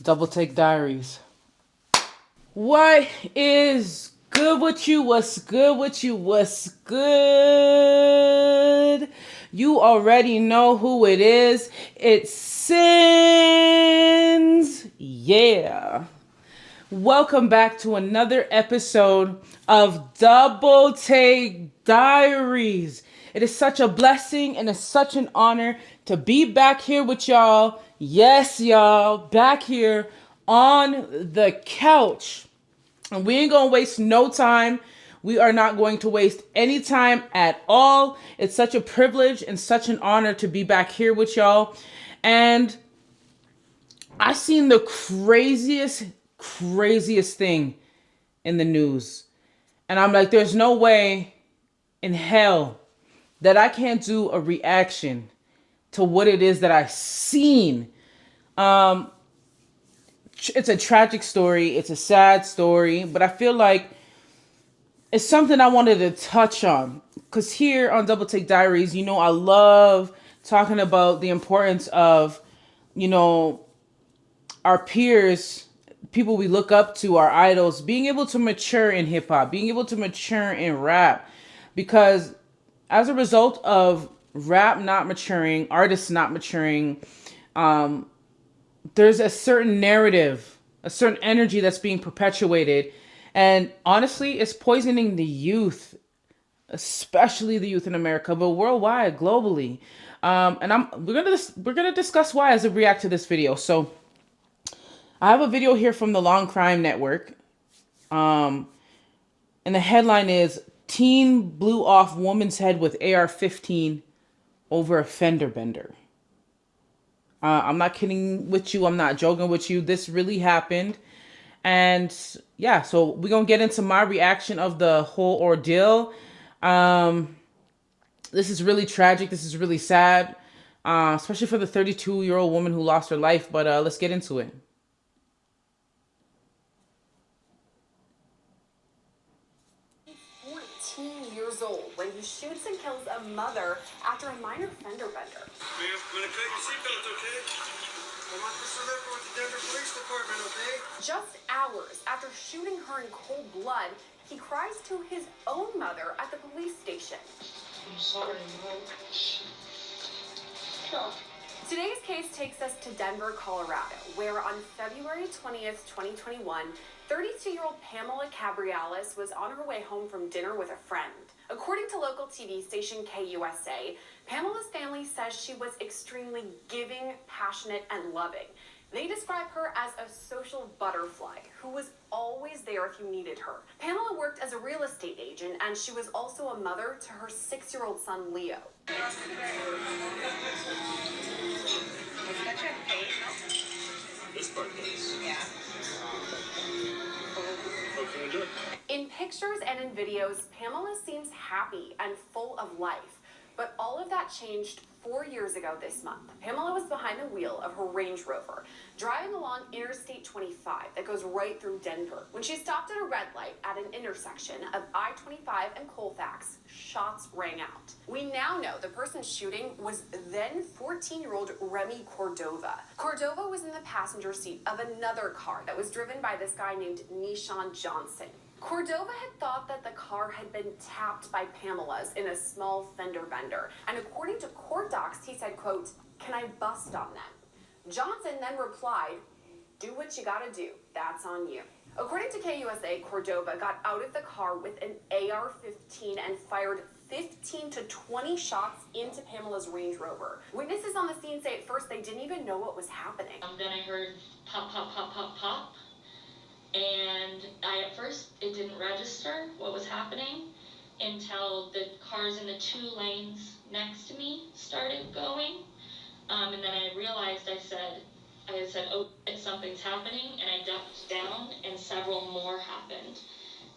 DoubleTake Diaries. What is good with you? What's good with you? What's good? You already know who it is. It's Sinz. Yeah. Welcome back to another episode of DoubleTake Diaries. It is such a blessing and it's such an honor to be back here with y'all. Yes, y'all, back here on the couch. And we ain't gonna waste no time. We are not going to waste any time at all. It's such a privilege and such an honor to be back here with y'all. And I seen the craziest thing in the news. And I'm like, there's no way in hell that I can't do a reaction to what it is that I seen. It's a tragic story. It's a sad story, but I feel like it's something I wanted to touch on. Because here on DoubleTake Diaries, I love talking about the importance of, you know, our peers, people we look up to, our idols, being able to mature in hip hop, being able to mature in rap. Because as a result of rap not maturing, artists not maturing, there's a certain narrative, a certain energy that's being perpetuated. And honestly, it's poisoning the youth, especially the youth in America, but worldwide, globally. We're gonna discuss why as we react to this video. So I have a video here from the Long Crime Network. And the headline is Teen Blew Off Woman's Head with AR-15 Over a Fender Bender. I'm not kidding with you. I'm not joking with you. This really happened. And yeah, so we're going to get into my reaction of the whole ordeal. This is really tragic. This is really sad, especially for the 32-year-old woman who lost her life. But let's get into it. 14 years old when he shoots and kills a mother after a minor fender bender. Ma'am, I'm gonna cut your seatbelt, okay? I want this delivered with the Denver Police Department, okay? Just hours after shooting her in cold blood, he cries to his own mother at the police station. I'm sorry, Mom. Today's case takes us to Denver, Colorado, where on February 20th, 2021, 32-year-old Pamela Cabriales was on her way home from dinner with a friend. According to local TV station KUSA, Pamela's family says she was extremely giving, passionate, and loving. They describe her as a social butterfly who was always there if you needed her. Pamela worked as a real estate agent, and she was also a mother to her 6-year-old son, Leo. This part, please. Yeah. What can I do? In pictures and in videos, Pamela seems happy and full of life. But all of that changed 4 years ago this month. Pamela was behind the wheel of her Range Rover, driving along Interstate 25 that goes right through Denver. When she stopped at a red light at an intersection of I-25 and Colfax, shots rang out. We now know the person shooting was then 14-year-old Remy Cordova. Cordova was in the passenger seat of another car that was driven by this guy named Nishan Johnson. Cordova had thought that the car had been tapped by Pamela's in a small fender bender. And according to court docs, he said, quote, "Can I bust on them?" Johnson then replied, "Do what you gotta do. That's on you." According to KUSA, Cordova got out of the car with an AR-15 and fired 15 to 20 shots into Pamela's Range Rover. Witnesses on the scene say at first they didn't even know what was happening. Then I heard pop, pop, pop, pop, pop. And at first, it didn't register what was happening until the cars in the 2 lanes next to me started going. And then I realized, I said, oh, something's happening. And I ducked down and several more happened.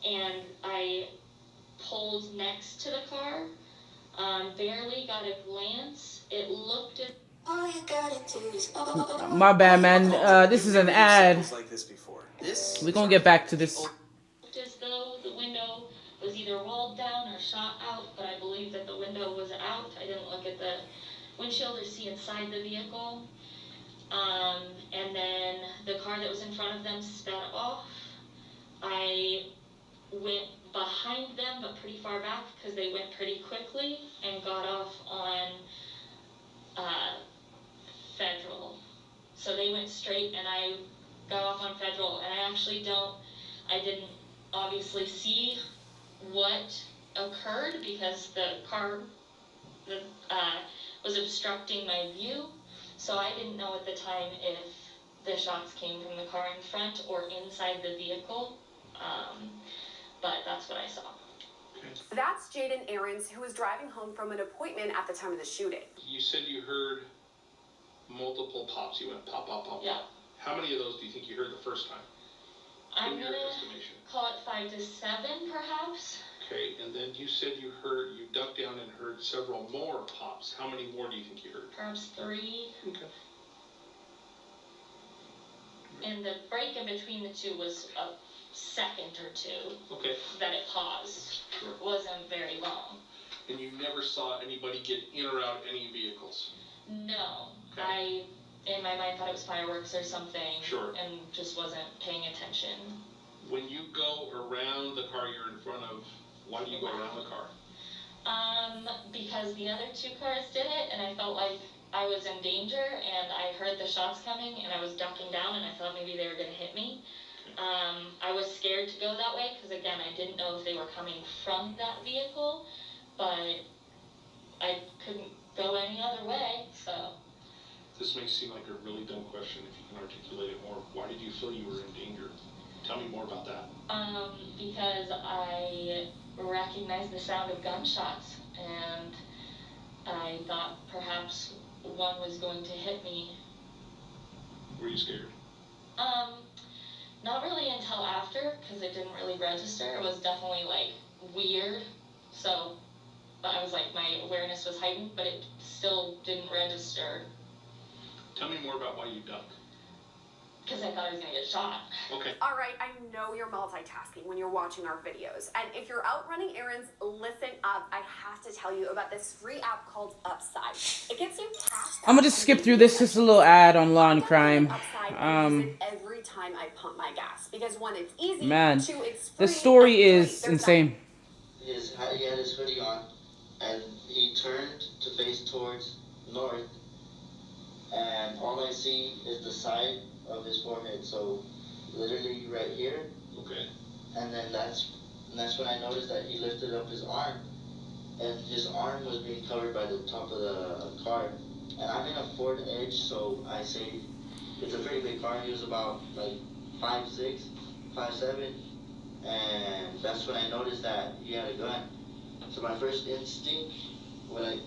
And I pulled next to the car, barely got a glance. It looked at... All you gotta do is... My bad, man. This is an ad. Like this before. We're gonna get back to this. As though the window was either rolled down or shot out, but I believe that the window was out. I didn't look at the windshield or see inside the vehicle. And then the car that that was in front of them sped off. I went behind them, but pretty far back because they went pretty quickly, and got off on Federal. So they went straight, and I got off on Federal, and I didn't obviously see what occurred because the car was obstructing my view. So I didn't know at the time if the shots came from the car in front or inside the vehicle. But that's what I saw. That's Jaden Aarons, who was driving home from an appointment at the time of the shooting. You said you heard multiple pops. You went pop, pop, pop, Yeah. pop. How many of those do you think you heard the first time? I'm in your gonna estimation? call it 5 to 7, perhaps. Okay, and then you said you ducked down and heard several more pops. How many more do you think you heard? Perhaps 3. Okay. And the break in between the two was a second or two. Okay. That it paused. Sure. Wasn't very long. And you never saw anybody get in or out of any vehicles? No. Okay. In my mind, thought it was fireworks or something. Sure. And just wasn't paying attention. When you go around the car you're in front of, why do you go around the car? Because the other 2 cars did it, and I felt like I was in danger, and I heard the shots coming, and I was ducking down, and I thought maybe they were going to hit me. I was scared to go that way, because again, I didn't know if they were coming from that vehicle, but I couldn't go any other way, so. This may seem like a really dumb question. If you can articulate it more, why did you feel you were in danger? Tell me more about that. Because I recognized the sound of gunshots, and I thought perhaps one was going to hit me. Were you scared? Not really until after, because it didn't really register. It was definitely, like, weird. So, but I was like, my awareness was heightened, but it still didn't register. Tell me more about why you ducked. Because I thought I was going to get shot. Okay. All right, I know you're multitasking when you're watching our videos. And if you're out running errands, listen up. I have to tell you about this free app called Upside. It gets you cash. I'm gonna just skip through this. Just a little ad on Law and Crime. Every time I pump my gas because 1, it's easy. Man, 2, it's free, the story and 3, is there's insane. He had his hoodie on, and he turned to face towards north, and all I see is the side of his forehead, so literally right here. Okay. And then that's when I noticed that he lifted up his arm, and his arm was being covered by the top of the car. And I'm in a Ford Edge, so I say it's a pretty big car. He was about like 5'6", 5'7", and that's when I noticed that he had a gun. So my first instinct when I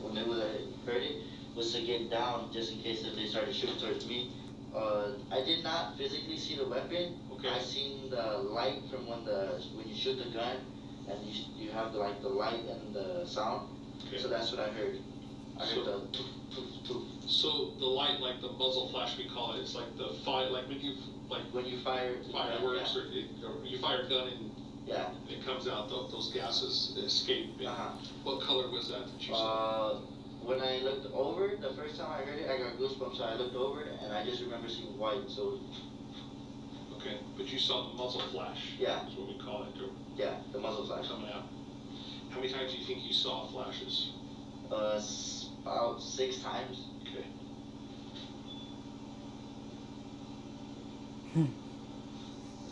heard it was to get down just in case if they started shooting towards me. I did not physically see the weapon. Okay. I seen the light from when you shoot the gun, and you have the light and the sound. Okay. So that's what I heard. I heard the poof, poof, poof. So the light, like the muzzle flash, we call it. It's like the fire, like when you fire fireworks, yeah. or you fire a gun and Yeah. it comes out. Those gases escape. What color was that you saw? When I looked over, the first time I heard it, I got goosebumps. So I looked over, and I just remember seeing white. So. Okay, but you saw the muzzle flash. Yeah. That's what we call it. Yeah, the muzzle flash. Coming out. How many times do you think you saw flashes? About 6 times. Okay.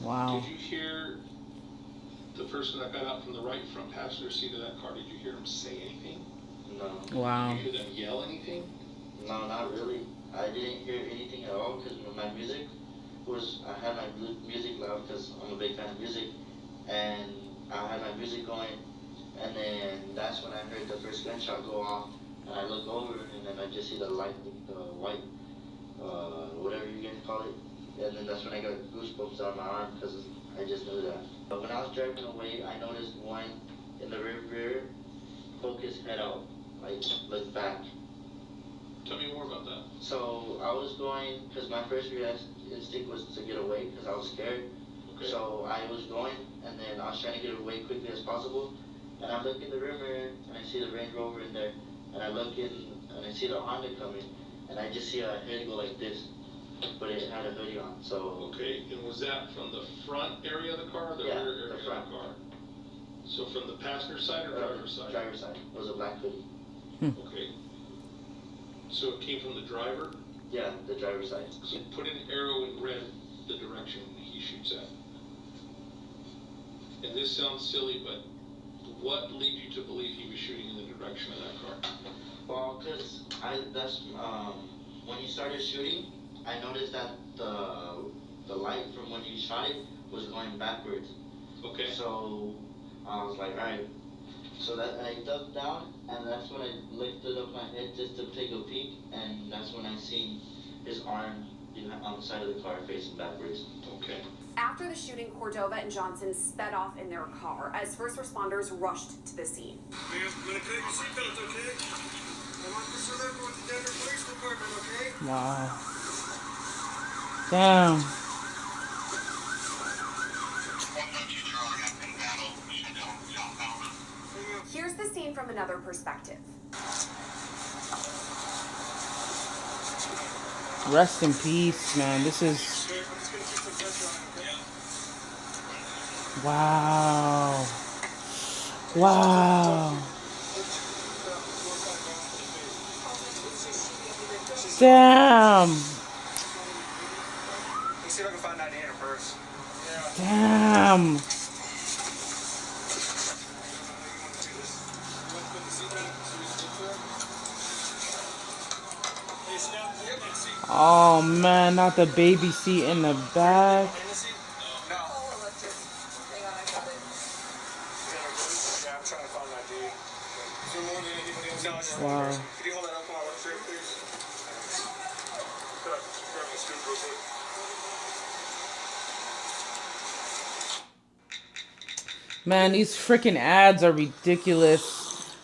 Wow. Did you hear the person that got out from the right front passenger seat of that car? Did you hear him say anything? No. Wow. Did you hear them yell anything? No, not really. I didn't hear anything at all because my music I had my music loud because I'm a big fan of music, and I had my music going, and then that's when I heard the first gunshot go off, and I look over, and then I just see the light, the white, whatever you guys call it, and then that's when I got goosebumps on my arm because I just knew that. But when I was driving away, I noticed one in the rear poke his head out, like look back. Tell me more about that. So I was going, because my first instinct was to get away because I was scared. Okay. So I was going, and then I was trying to get away quickly as possible. And I look in the rear mirror, and I see the Range Rover in there. And I look in, and I see the Honda coming, and I just see a head go like this. but it had a hoodie on. So Okay, and was that from the front area of the car or the yeah, rear area the front. of the car? So from the passenger side or driver's side? Driver's side. It was a black hoodie. Okay. So it came from the driver? Yeah, the driver's side. So put an arrow in red the direction he shoots at. And this sounds silly, but what led you to believe he was shooting in the direction of that car? Well, cause when he started shooting, I noticed that the light from when he shot it was going backwards. Okay. So I was like, alright. So that I dug down, and that's when I lifted up my head just to take a peek, and that's when I seen his arm on the side of the car facing backwards. Okay. After the shooting, Cordova and Johnson sped off in their car as first responders rushed to the scene. Man, I'm gonna take your seatbelt, okay? I want this delivered with the Denver Police Department, okay? Wow. Damn. Here's the scene from another perspective. Rest in peace, man. This is... Okay, I'm just gonna keep some pressure on, okay? Wow. Wow. Damn. Let's see if I can find ID in her purse. Yeah. Damn. Oh man, not the baby seat in the back. Wow. Could you hold that up while I look through, please? Man, these freaking ads are ridiculous.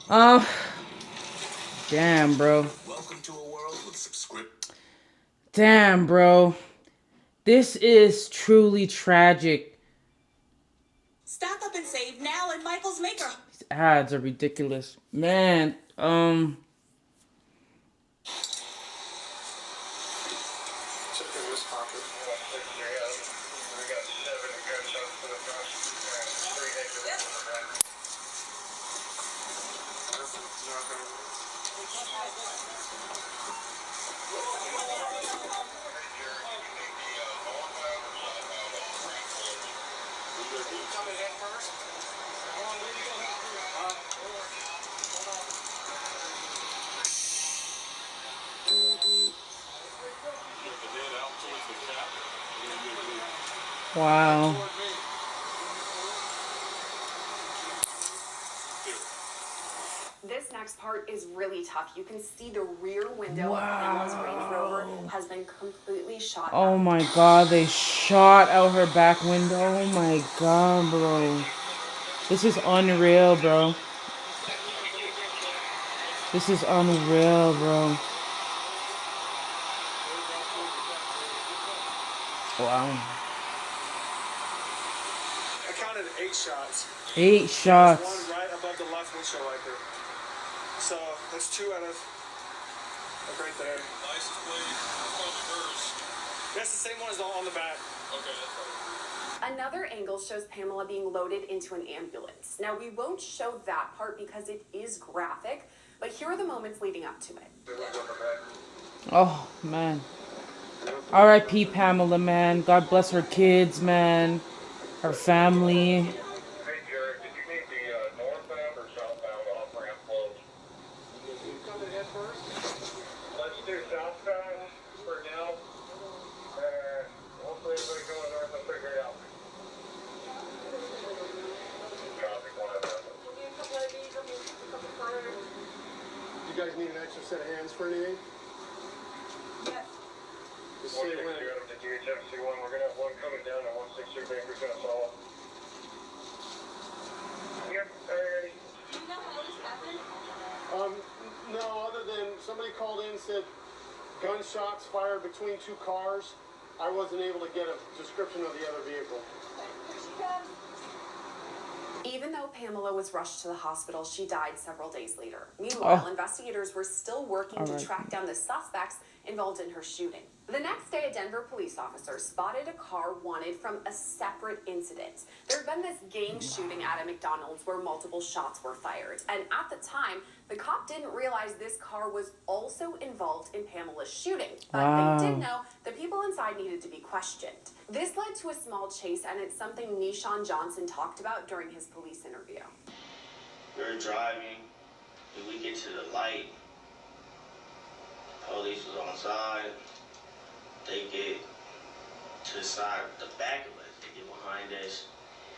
Damn, bro. Welcome to a world with subscript. Damn, bro. This is truly tragic. Stock up and save now at Michael's Maker. These ads are ridiculous. Man, Check in this pocket. We got 7 gunshots to the front and 3 exits in the back. Coming head first. Hold on, where you go? wow. This next part is really tough. You can see the rear window of Pamela's Range Rover has been completely shot Oh out. my god, they shot out her back window. Oh my god, bro. This is unreal, bro. This is unreal, bro. Wow. I counted 8 shots. 8 There's shots. one right above the left windshield wiper. So that's 2 out of like right there. License plate, probably hers. That's the same one as on the back. Okay, that's right. Another angle shows Pamela being loaded into an ambulance. Now, we won't show that part because it is graphic, but here are the moments leading up to it. Oh, man. R.I.P. Pamela, man. God bless her kids, man. Her family. Hey, Jared, did you need the northbound or southbound off-ramp closed? You coming head first? Let's do southbound for now. Hopefully everybody going north will figure it out. You guys need an extra set of hands for anything? Yes. Just say when. To GH-71, we're going to have one coming down and 163 Baker's going to follow. Yep, alright. Do you know how this happened? No, other than somebody called in and said gunshots fired between 2 cars. I wasn't able to get a description of the other vehicle. Here she comes. Even though Pamela was rushed to the hospital, she died several days later. Meanwhile, investigators were still working to track down the suspects involved in her shooting. The next day, a Denver police officer spotted a car wanted from a separate incident. There had been this gang shooting at a McDonald's where multiple shots were fired. And at the time, the cop didn't realize this car was also involved in Pamela's shooting. But they did know the people inside needed to be questioned. This led to a small chase, and it's something Nishan Johnson talked about during his police interview. We were driving, and we get to the light. Police was on side. They get to the side, the back of us. They get behind us.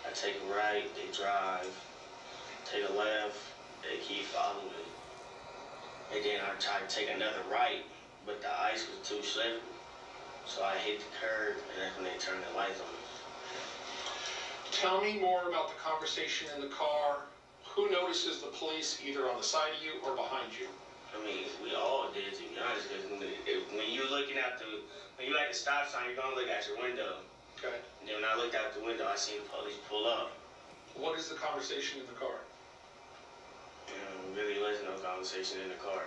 I take a right, they drive. Take a left, they keep following. And then I try to take another right, but the ice was too slippery. So I hit the curb, and that's when they turned the lights on. Tell me more about the conversation in the car. Who notices the police either on the side of you or behind you? I mean, we all did, to be honest, because when you're looking at when you're at the stop sign, you're gonna look at your window. Okay. And then when I looked out the window, I seen the police pull up. What is the conversation in the car? Really wasn't no conversation in the car,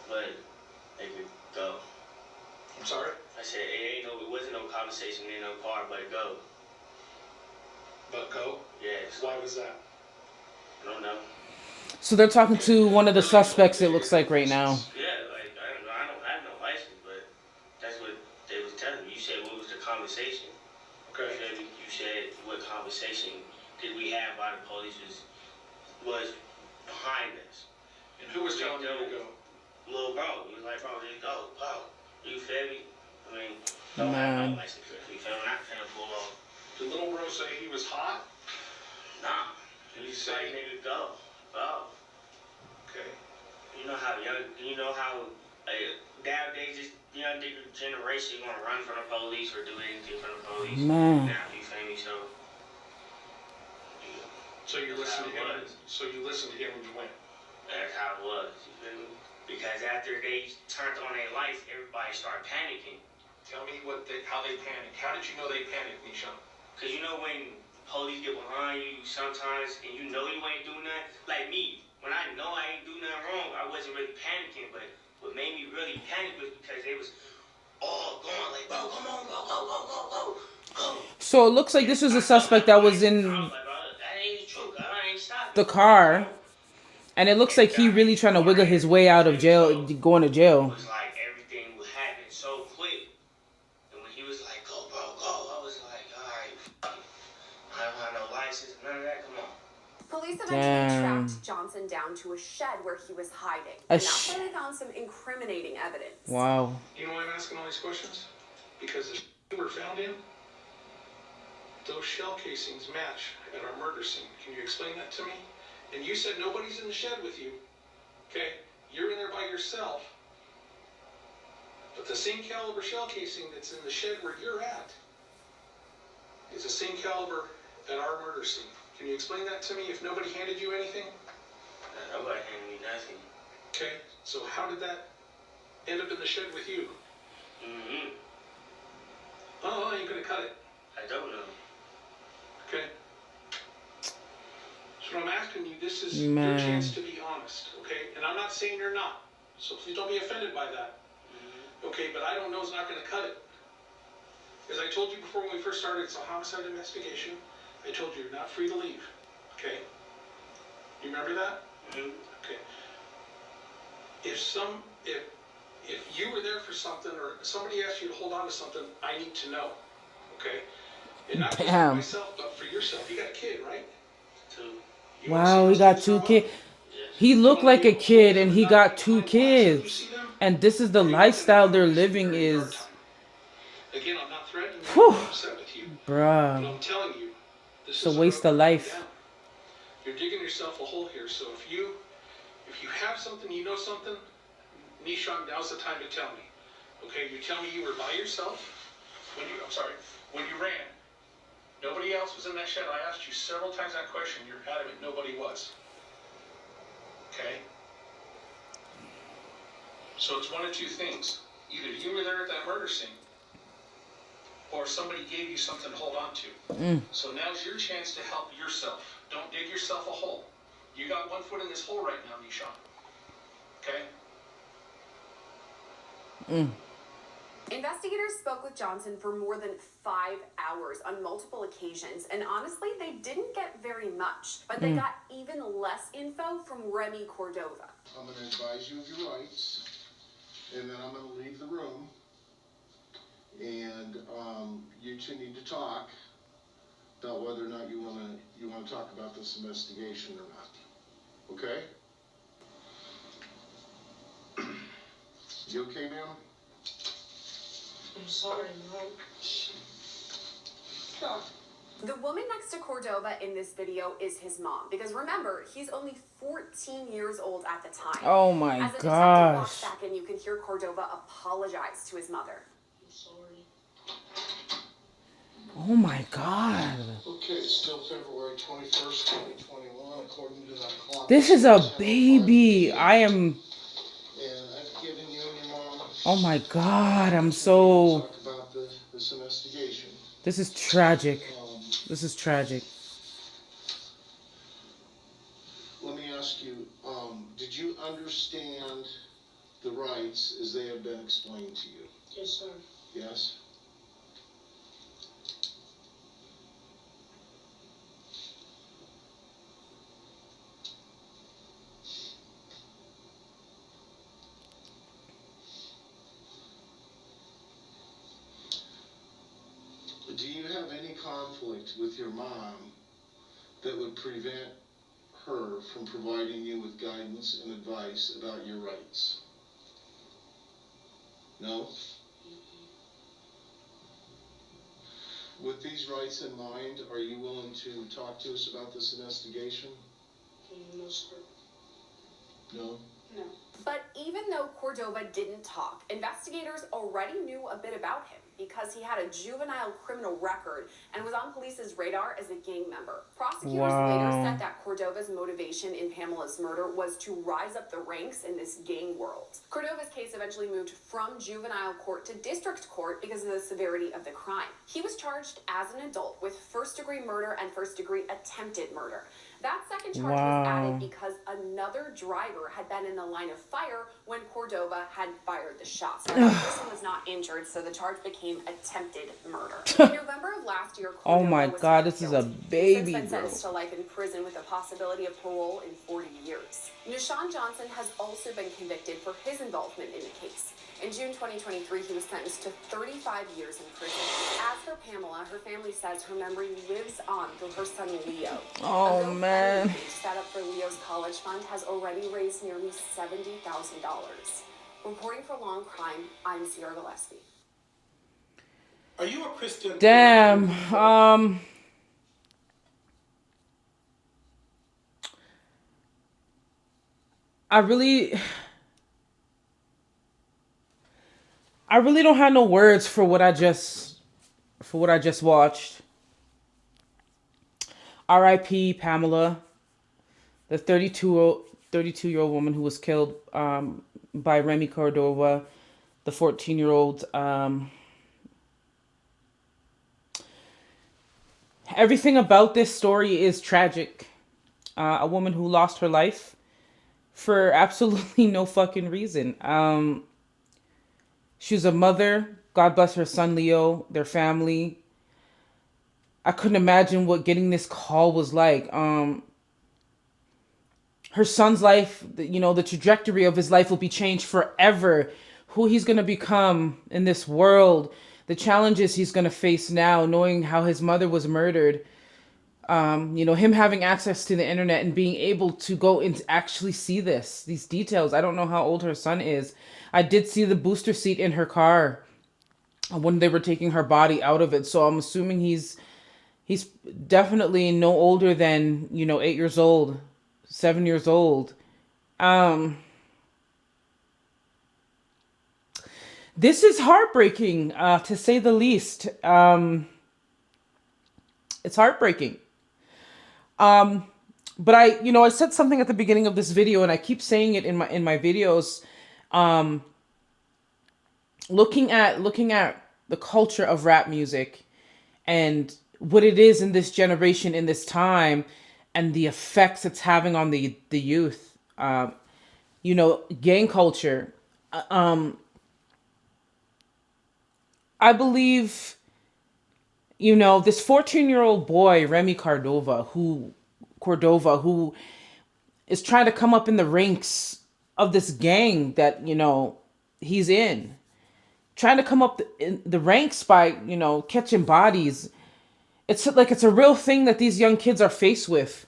but they could go. I'm sorry? I said, it wasn't no conversation in no car, but go. But go? Yes. Why was that? I don't know. So they're talking to one of the suspects, it looks like, right now. Yeah, like, I don't know. I don't have no license, but that's what they was telling me. You said, what was the conversation? Okay. You said what conversation did we have while the police was behind us? And who was telling you to go? Little bro. He was like, bro, just go. You feel me? I mean, don't have no license. You feel me? I can't pull off. Did little bro say he was hot? Nah. He said, nigga, go. Okay. You know how nowadays this young generation gonna run from the police or do anything from the police. Man. Now, you feel me? So So you listened to him. So you listened to him when you went. that's how it was. You feel me? Because after they turned on their lights, everybody started panicking. Tell me how they panicked. How did you know they panicked, Nishan? Cause you know when police get behind you sometimes and you know you ain't doing nothing. Like me, when I know I ain't do nothing wrong, I wasn't really panicking. But what made me really panic was because they was all going like, bro, come on, go. So it looks like this was a suspect that was in I was like, bro, that ain't true. I ain't stopping. the car. And it looks like he really trying to wiggle his way out of jail, going to jail. It was like everything would happen so quick. And when he was like, go, bro, go, I was like, all right, I don't have no license, none of that, come on. Police eventually tracked Johnson down to a shed where he was hiding. And that's where they found some incriminating evidence. Wow. You know why I'm asking all these questions? Because the we were found in, those shell casings match at our murder scene. Can you explain that to me? And you said nobody's in the shed with you. Okay? You're in there by yourself. But the same caliber shell casing that's in the shed where you're at is the same caliber at our murder scene. Can you explain that to me if nobody handed you anything? Nobody handed me nothing. Okay, so how did that end up in the shed with you? Mm-hmm. Oh, you're gonna cut it. I don't know. Okay. So what I'm asking you, this is your chance to be honest, okay? And I'm not saying you're not, so please don't be offended by that. Okay, but I don't know is not gonna cut it. As I told you before when we first started, it's a homicide investigation. I told you you're not free to leave, okay? You remember that? Mm-hmm. Okay. If you were there for something or somebody asked you to hold on to something, I need to know, okay? And not just for myself, but for yourself. You got a kid, right? Two. Wow, he got 2 kids. He looked like a kid and he got 2 kids. And this is the lifestyle they're living is. Again, I'm not threatening you. I'm upset with you. Bruh. But I'm telling you, this It's a is waste of life. You're digging yourself a hole here. So if you have something, you know something, Nishan, now's the time to tell me. Okay, you tell me you were by yourself when you ran. Nobody else was in that shed. I asked you several times that question. You're adamant nobody was. Okay? So it's one of two things. Either you were there at that murder scene, or somebody gave you something to hold on to. So now's your chance to help yourself. Don't dig yourself a hole. You got one foot in this hole right now, Nishan. Okay? Investigators spoke with Johnson for more than 5 hours on multiple occasions, and honestly, they didn't get very much. But they got even less info from Remy Cordova. I'm going to advise you of your rights, and then I'm going to leave the room, and you two need to talk about whether or not you want to talk about this investigation or not. Okay? You okay, ma'am? I'm sorry, Mom. Stop. The woman next to Cordova in this video is his mom, because remember, he's only 14 years old at the time. Oh my As the detective gosh. walks back in, you can hear Cordova apologize to his mother. I'm sorry. Oh my God. Okay, it's still February 21st, 2021, according to that clock. This is a baby. I am. And I've given you and your mom. Oh my God. I'm so. Talk about this investigation. This is tragic. This is tragic. Let me ask you, did you understand the rights as they have been explained to you? Yes, sir. Yes? Do you have any conflict with your mom that would prevent her from providing you with guidance and advice about your rights? No? With these rights in mind, are you willing to talk to us about this investigation? No, sir. No? No. But even though Cordova didn't talk, investigators already knew a bit about him because he had a juvenile criminal record and was on police's radar as a gang member. Prosecutors later said that Cordova's motivation in Pamela's murder was to rise up the ranks in this gang world. Cordova's case eventually moved from juvenile court to district court because of the severity of the crime. He was charged as an adult with first-degree murder and first-degree attempted murder. That second charge was added because another driver had been in the line of fire when Cordova had fired the shots. Now, that person was not injured, so the charge became attempted murder. In November of last year, Cordova Oh my was God, found this is a guilty. baby, He's since been bro. sentenced to life in prison with a possibility of parole in 40 years. Nishan Johnson has also been convicted for his involvement in the case. In June 2023, he was sentenced to 35 years in prison. As for Pamela, her family says her memory lives on through her son Leo. Oh man. Page set up for Leo's college fund has already raised nearly $70,000. Reporting for Long Crime, I'm Sierra Gillespie. Are you a Christian? Damn. I really don't have no words for what I just watched. R.I.P. Pamela, the 32-year-old woman who was killed by Remy Cordova, the 14-year-old. Everything about this story is tragic. A woman who lost her life for absolutely no fucking reason. She was a mother. God bless her son Leo, their family. I couldn't imagine what getting this call was like. Her son's life, the trajectory of his life will be changed forever. Who he's going to become in this world, the challenges he's going to face now, knowing how his mother was murdered. Him having access to the internet and being able to go and actually see these details. I don't know how old her son is. I did see the booster seat in her car when they were taking her body out of it. So I'm assuming he's definitely no older than, 8 years old, 7 years old. This is heartbreaking, to say the least. It's heartbreaking. But I said something at the beginning of this video, and I keep saying it in my videos. Looking at the culture of rap music and what it is in this generation, in this time, and the effects it's having on the youth. Gang culture. I believe, this 14-year-old boy, Remy Cordova, who is trying to come up in the ranks of this gang that, he's in. Trying to come up in the ranks by, catching bodies. It's like it's a real thing that these young kids are faced with.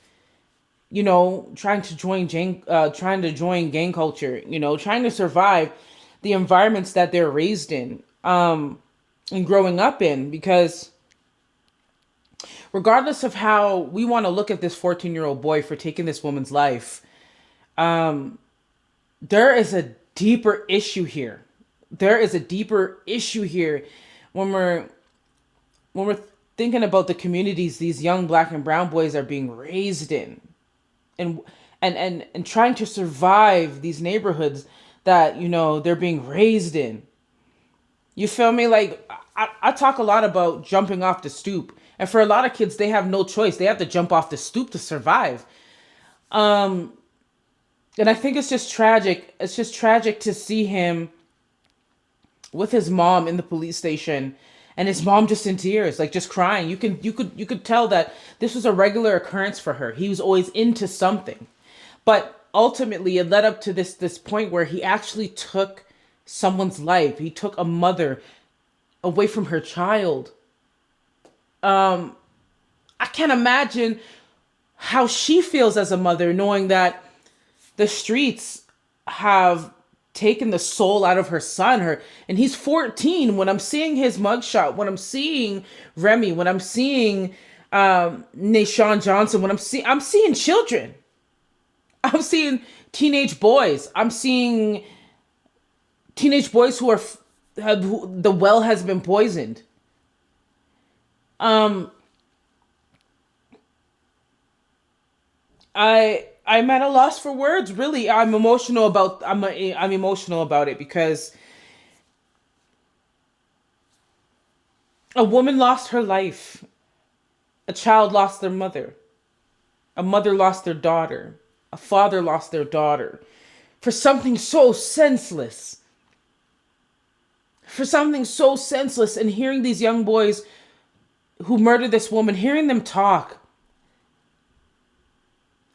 Trying to join gang culture, trying to survive the environments that they're raised in, and growing up in, because regardless of how we want to look at this 14-year-old boy for taking this woman's life, there is a deeper issue here. There is a deeper issue here when we're thinking about the communities these young black and brown boys are being raised in, and trying to survive these neighborhoods that they're being raised in. You feel me? Like, I talk a lot about jumping off the stoop, and for a lot of kids, they have no choice. They have to jump off the stoop to survive. And I think it's just tragic. It's just tragic to see him with his mom in the police station, and his mom just in tears, like just crying. You could tell that this was a regular occurrence for her. He was always into something. But ultimately it led up to this point where he actually took someone's life. He took a mother away from her child. I can't imagine how she feels as a mother, knowing that the streets have taken the soul out of her son. And he's 14. When I'm seeing his mugshot, when I'm seeing Remy, when I'm seeing Nashawn Johnson, I'm seeing children. I'm seeing teenage boys. I'm seeing teenage boys who the well has been poisoned. I'm at a loss for words, really. I'm emotional about it because a woman lost her life. A child lost their mother. A mother lost their daughter. A father lost their daughter. For something so senseless. And hearing these young boys who murdered this woman, hearing them talk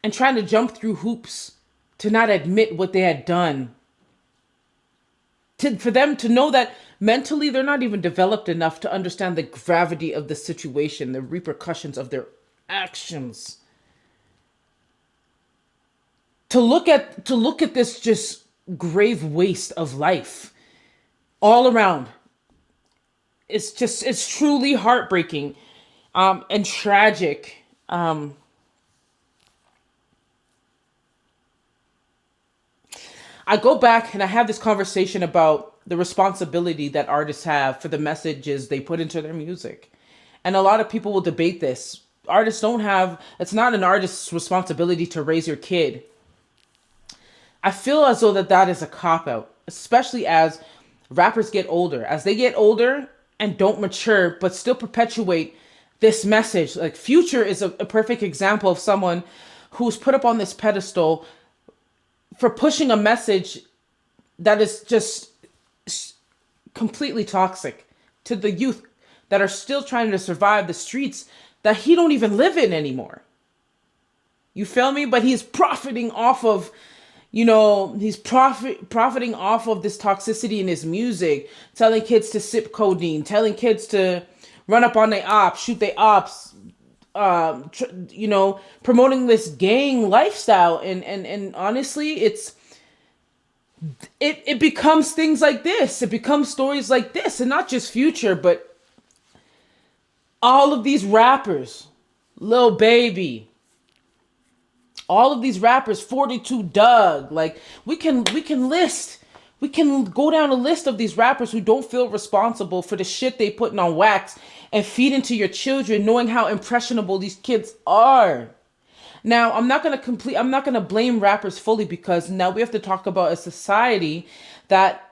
and trying to jump through hoops to not admit what they had done. For them to know that mentally they're not even developed enough to understand the gravity of the situation, the repercussions of their actions. To look at this just grave waste of life all around. It's truly heartbreaking, and tragic. I go back and I have this conversation about the responsibility that artists have for the messages they put into their music. And a lot of people will debate this. It's not an artist's responsibility to raise your kid. I feel as though that is a cop-out, especially as rappers get older. As they get older and don't mature, but still perpetuate this message. Like Future is a perfect example of someone who's put up on this pedestal for pushing a message that is just completely toxic to the youth that are still trying to survive the streets that he don't even live in anymore. You feel me? But he's profiting off of, profiting off of this toxicity in his music, telling kids to sip codeine, telling kids to run up on their ops, shoot their ops, promoting this gang lifestyle. And honestly, it becomes things like this. It becomes stories like this, and not just Future, but all of these rappers, Lil Baby, all of these rappers, 42 Doug, like we can go down a list of these rappers who don't feel responsible for the shit they putting on wax and feed into your children, knowing how impressionable these kids are. Now, I'm not going to blame rappers fully, because now we have to talk about a society that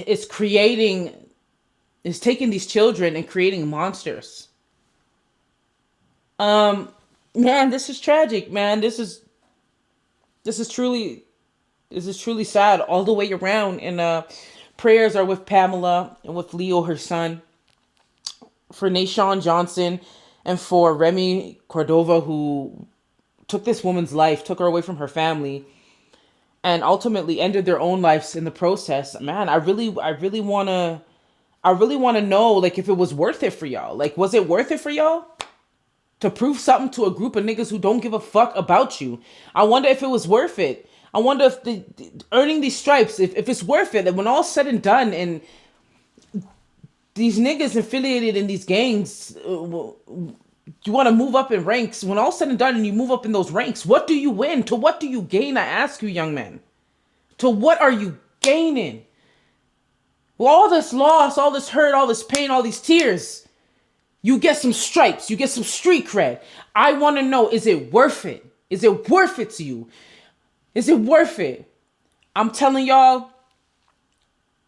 is taking these children and creating monsters. Man, this is tragic, man. This is truly sad all the way around. And prayers are with Pamela and with Leo, her son. for Nashawn Johnson and for Remy Cordova, who took this woman's life, took her away from her family, and ultimately ended their own lives in the process. Man, I really want to know, like, if it was worth it for y'all. Like, was it worth it for y'all to prove something to a group of niggas who don't give a fuck about you? I wonder if it was worth it. I wonder if the earning these stripes, if it's worth it, that when all's said and done, and these niggas affiliated in these gangs, you want to move up in ranks. When all's said and done and you move up in those ranks, what do you win? To what do you gain? I ask you, young men. To what are you gaining? Well, all this loss, all this hurt, all this pain, all these tears, you get some stripes, you get some street cred. I want to know, is it worth it? Is it worth it to you? Is it worth it? I'm telling y'all,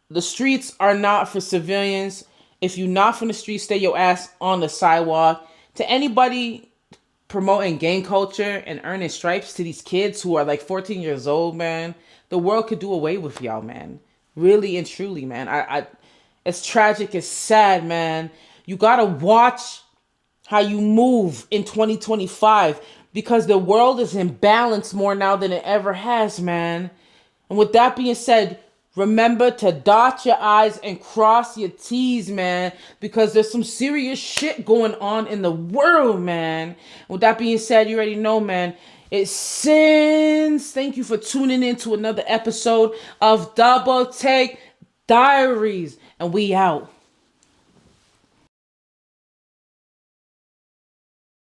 the streets are not for civilians. If you're not from the streets, stay your ass on the sidewalk. To anybody promoting gang culture and earning stripes to these kids who are like 14 years old, man, the world could do away with y'all, man. Really and truly, man. It's tragic, it's sad, man. You gotta watch how you move in 2025, because the world is in balance more now than it ever has, man. And with that being said, remember to dot your I's and cross your T's, man, because there's some serious shit going on in the world, man. With that being said, you already know, man, it's Sinz. Thank you for tuning in to another episode of DoubleTake Diaries, and we out.